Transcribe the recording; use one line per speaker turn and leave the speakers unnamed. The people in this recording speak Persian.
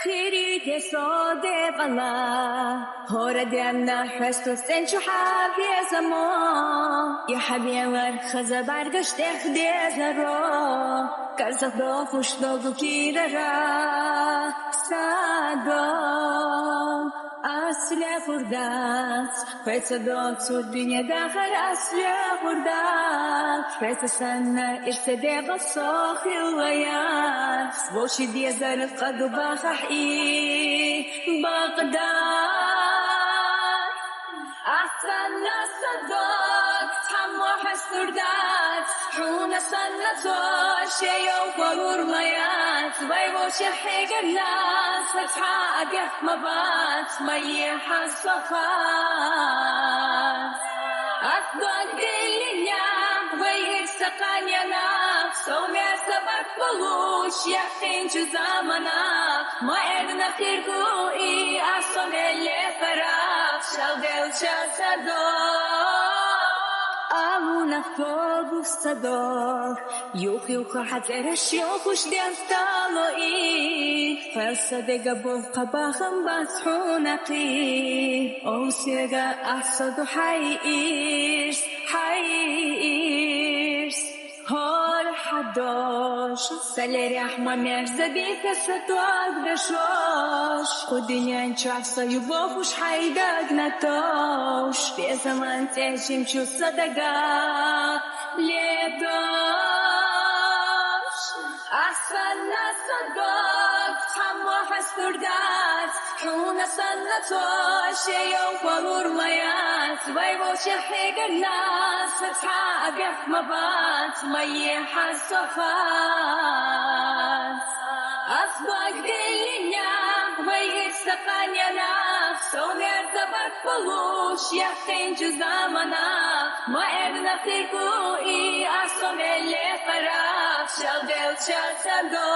خيري صادق الله هردنا حسو سنشو حبي زمان يا حبي ورخز برگشت اخدي زرا كرزق دافوش داغو كيرا را صدام أصل فردات فيت دوت الدنيا داخل أصل فردات فيت سنة ارتدي بصاخ الغياس بوشي دي زرق قد بخحي بغداد أحسن صدق تموح السردات حون سنة شيء وفور ميات بيوش الحق الناس فتحة أقف مبات ميح الصفات أصدق اليوم ويهك سقان يناف سومي سبك بلوش يحين جزامنا ما إرنا خير قوي أصل اللي فراف شغل شاسدو أمونا فوق الصدور يوخي وخحت رشيوخ وش ديفتالو إيه فالصدق بوفق باخم بسحونقي أو سيغا أحصد حيئيرس هار حداش سالي رحمة مرزدي كسرتواك دشوش خودين شعصا يبوفوش حيداك نتوش في زمان تهجم شو صدقا ليبدوش أحسن صدق تموح السردات حون سنتوش يوم فور ميات ويبوش الحق الناس فتحة أقف مبات ميح الصفات أصبق دليا ويهك سقان يناف سومي ارتبك بلوش يحقين جزامنا ما إرنا خير قوي أصل اللي فراف شغل شاسدو